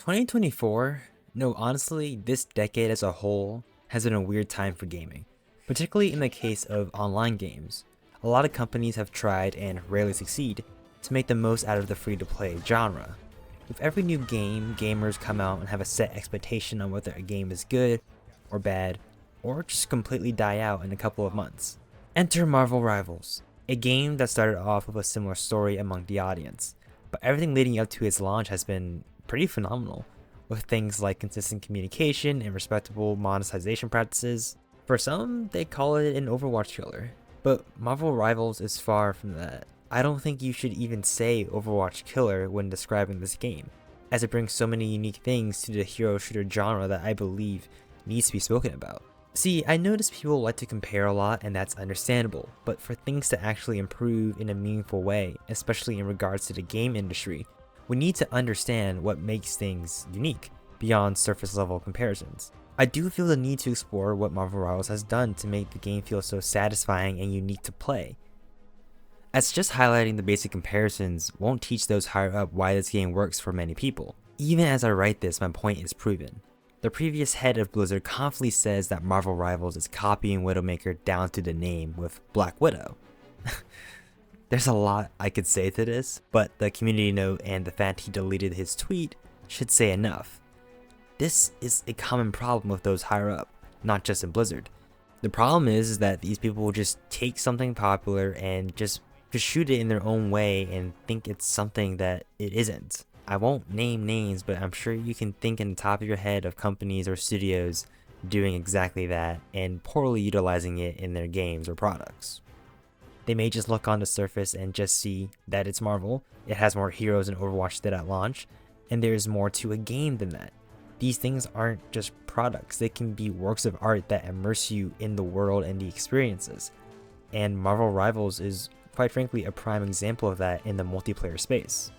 2024? No, honestly, this decade as a whole has been a weird time for gaming, particularly in the case of online games. A lot of companies have tried, and rarely succeed, to make the most out of the free-to-play genre. With every new game, gamers come out and have a set expectation on whether a game is good or bad, or just completely die out in a couple of months. Enter Marvel Rivals, a game that started off with a similar story among the audience, but everything leading up to its launch has been pretty phenomenal, with things like consistent communication and respectable monetization practices. For some, they call it an Overwatch killer, but Marvel Rivals is far from that. I don't think you should even say Overwatch killer when describing this game, as it brings so many unique things to the hero shooter genre that I believe needs to be spoken about. See, I notice people like to compare a lot, and that's understandable, but for things to actually improve in a meaningful way, especially in regards to the game industry, we need to understand what makes things unique, beyond surface level comparisons. I do feel the need to explore what Marvel Rivals has done to make the game feel so satisfying and unique to play, as just highlighting the basic comparisons won't teach those higher up why this game works for many people. Even as I write this, my point is proven. The previous head of Blizzard confidently says that Marvel Rivals is copying Widowmaker down to the name with Black Widow. There's a lot I could say to this, but the community note and the fact he deleted his tweet should say enough. This is a common problem with those higher up, not just in Blizzard. The problem is that these people will just take something popular and just shoot it in their own way and think it's something that it isn't. I won't name names, but I'm sure you can think in the top of your head of companies or studios doing exactly that and poorly utilizing it in their games or products. They may just look on the surface and just see that it's Marvel, it has more heroes than Overwatch did at launch, and there's more to a game than that. These things aren't just products, they can be works of art that immerse you in the world and the experiences. And Marvel Rivals is, quite frankly, a prime example of that in the multiplayer space.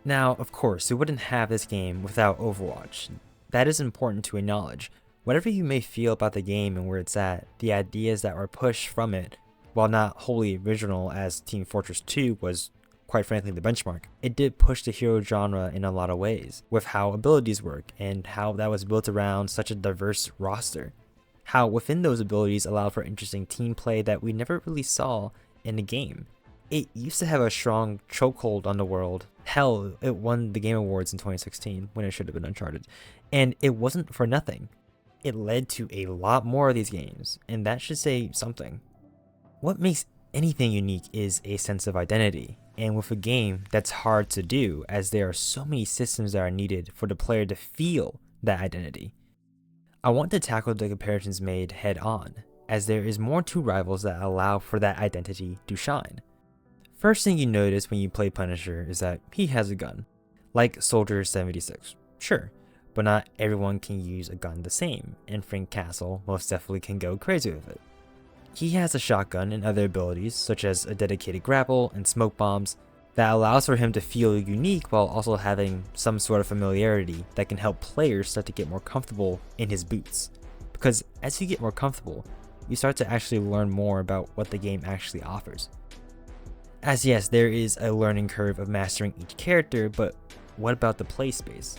Now, of course, we wouldn't have this game without Overwatch. That is important to acknowledge. Whatever you may feel about the game and where it's at, the ideas that were pushed from it, while not wholly original as Team Fortress 2 was, quite frankly, the benchmark, it did push the hero genre in a lot of ways, with how abilities work and how that was built around such a diverse roster. How within those abilities allowed for interesting team play that we never really saw in the game. It used to have a strong chokehold on the world. Hell, it won the Game Awards in 2016 when it should have been Uncharted. And it wasn't for nothing. It led to a lot more of these games, and that should say something. What makes anything unique is a sense of identity, and with a game, that's hard to do as there are so many systems that are needed for the player to feel that identity. I want to tackle the comparisons made head on, as there is more to Rivals that allow for that identity to shine. First thing you notice when you play Punisher is that he has a gun, like Soldier 76, sure, but not everyone can use a gun the same, and Frank Castle most definitely can go crazy with it. He has a shotgun and other abilities, such as a dedicated grapple and smoke bombs, that allows for him to feel unique while also having some sort of familiarity that can help players start to get more comfortable in his boots. Because as you get more comfortable, you start to actually learn more about what the game actually offers. As yes, there is a learning curve of mastering each character, but what about the play space?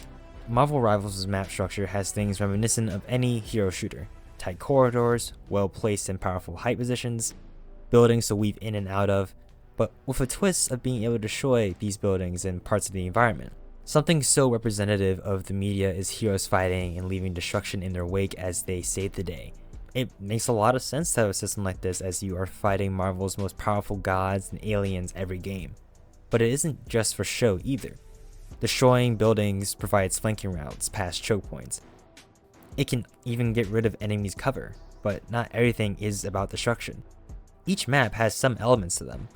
Marvel Rivals' map structure has things reminiscent of any hero shooter. Tight corridors, well-placed and powerful height positions, buildings to weave in and out of, but with a twist of being able to destroy these buildings and parts of the environment. Something so representative of the media is heroes fighting and leaving destruction in their wake as they save the day. It makes a lot of sense to have a system like this as you are fighting Marvel's most powerful gods and aliens every game. But it isn't just for show either. Destroying buildings provides flanking routes past choke points. It can even get rid of enemies' cover, but not everything is about destruction. Each map has some elements to them.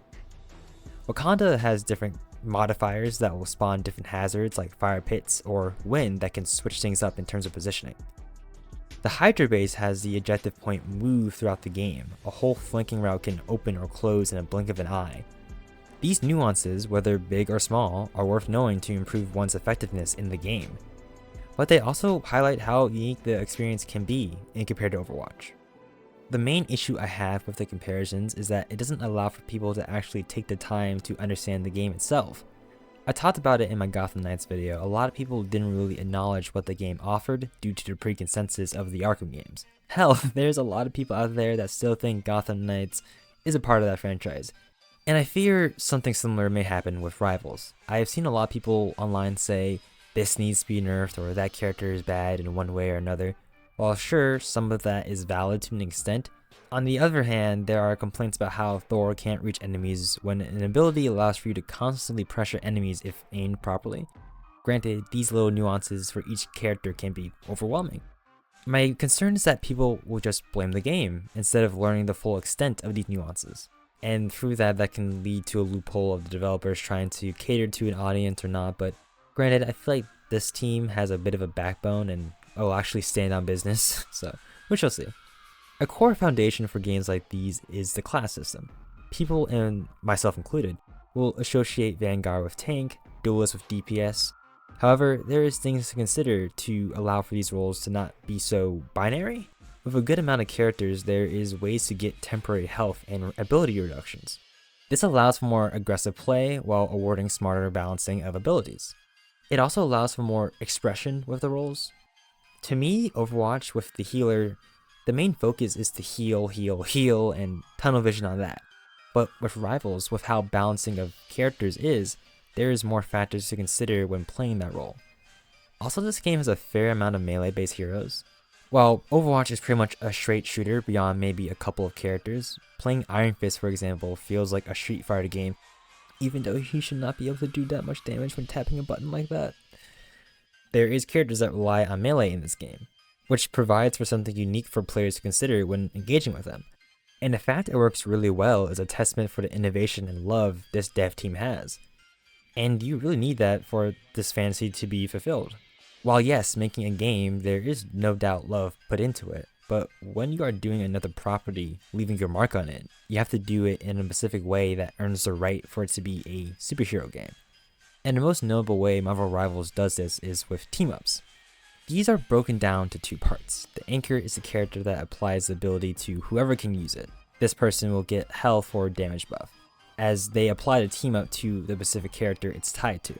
Wakanda has different modifiers that will spawn different hazards like fire pits or wind that can switch things up in terms of positioning. The Hydra base has the objective point move throughout the game. A whole flanking route can open or close in a blink of an eye. These nuances, whether big or small, are worth knowing to improve one's effectiveness in the game. But they also highlight how unique the experience can be in compared to Overwatch. The main issue I have with the comparisons is that it doesn't allow for people to actually take the time to understand the game itself. I talked about it in my Gotham Knights video. A lot of people didn't really acknowledge what the game offered due to the pre-consensus of the Arkham games. Hell, there's a lot of people out there that still think Gotham Knights is a part of that franchise. And I fear something similar may happen with Rivals. I have seen a lot of people online say this needs to be nerfed or that character is bad in one way or another. While sure, some of that is valid to an extent, on the other hand, there are complaints about how Thor can't reach enemies when an ability allows for you to constantly pressure enemies if aimed properly. Granted, these little nuances for each character can be overwhelming. My concern is that people will just blame the game instead of learning the full extent of these nuances. And through that can lead to a loophole of the developers trying to cater to an audience or not, but granted, I feel like this team has a bit of a backbone and will actually stand on business, so we shall see. A core foundation for games like these is the class system. People, and myself included, will associate Vanguard with tank, duelist with DPS. However, there is things to consider to allow for these roles to not be so binary. With a good amount of characters, there is ways to get temporary health and ability reductions. This allows for more aggressive play while awarding smarter balancing of abilities. It also allows for more expression with the roles. To me, Overwatch with the healer, the main focus is to heal, heal, heal, and tunnel vision on that. But with Rivals, with how balancing of characters is, there is more factors to consider when playing that role. Also, this game has a fair amount of melee-based heroes. While Overwatch is pretty much a straight shooter beyond maybe a couple of characters, playing Iron Fist, for example, feels like a Street Fighter game, even though he should not be able to do that much damage when tapping a button like that. There is characters that rely on melee in this game, which provides for something unique for players to consider when engaging with them. And the fact it works really well is a testament for the innovation and love this dev team has. And you really need that for this fantasy to be fulfilled. While yes, making a game, there is no doubt love put into it, but when you are doing another property, leaving your mark on it, you have to do it in a specific way that earns the right for it to be a superhero game. And the most notable way Marvel Rivals does this is with team-ups. These are broken down to two parts. The anchor is the character that applies the ability to whoever can use it. This person will get health or damage buff, as they apply the team-up to the specific character it's tied to.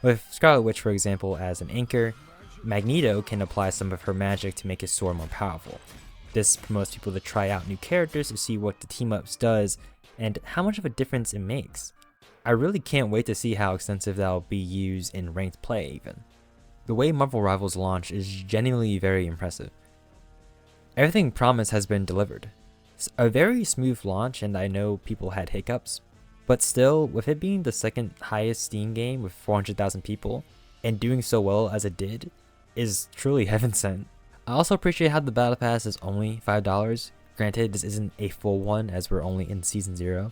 With Scarlet Witch, for example, as an anchor, Magneto can apply some of her magic to make his sword more powerful. This promotes people to try out new characters to see what the team-ups does and how much of a difference it makes. I really can't wait to see how extensive that will be used in ranked play even. The way Marvel Rivals launched is genuinely very impressive. Everything promised has been delivered. It's a very smooth launch, and I know people had hiccups, but still, with it being the second highest Steam game with 400,000 people, and doing so well as it did, is truly heaven sent. I also appreciate how the Battle Pass is only $5. Granted, this isn't a full one as we're only in Season 0.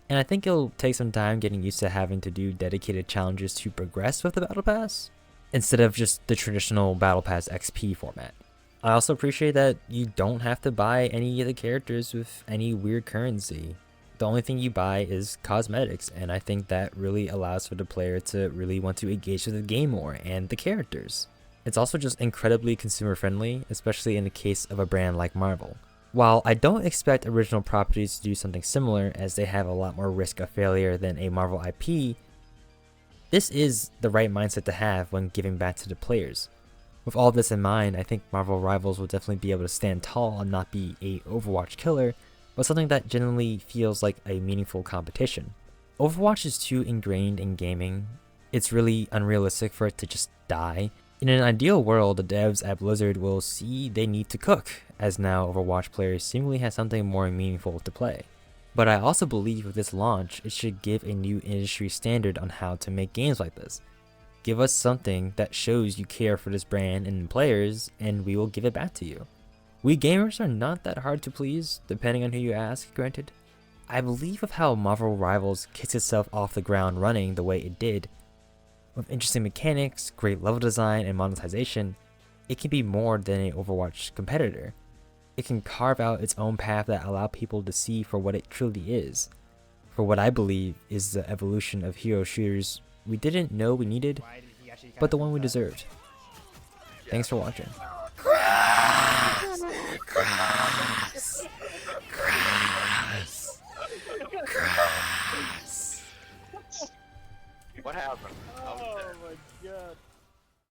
And I think it'll take some time getting used to having to do dedicated challenges to progress with the Battle Pass, instead of just the traditional Battle Pass XP format. I also appreciate that you don't have to buy any of the characters with any weird currency. The only thing you buy is cosmetics, and I think that really allows for the player to really want to engage with the game more and the characters. It's also just incredibly consumer friendly, especially in the case of a brand like Marvel. While I don't expect original properties to do something similar, as they have a lot more risk of failure than a Marvel IP, this is the right mindset to have when giving back to the players. With all this in mind, I think Marvel Rivals will definitely be able to stand tall and not be a Overwatch killer, but something that genuinely feels like a meaningful competition. Overwatch is too ingrained in gaming. It's really unrealistic for it to just die. In an ideal world, the devs at Blizzard will see they need to cook, as now Overwatch players seemingly have something more meaningful to play. But I also believe with this launch, it should give a new industry standard on how to make games like this. Give us something that shows you care for this brand and players, and we will give it back to you. We gamers are not that hard to please, depending on who you ask, granted. I believe with how Marvel Rivals kicks itself off the ground running the way it did, with interesting mechanics, great level design, and monetization, it can be more than an Overwatch competitor. It can carve out its own path that allow people to see for what it truly is. For what I believe is the evolution of hero shooters we didn't know we needed, but the one we deserved. Thanks for watching. Grass! Grass! Grass! Grass! What happened? I was Oh there. my god.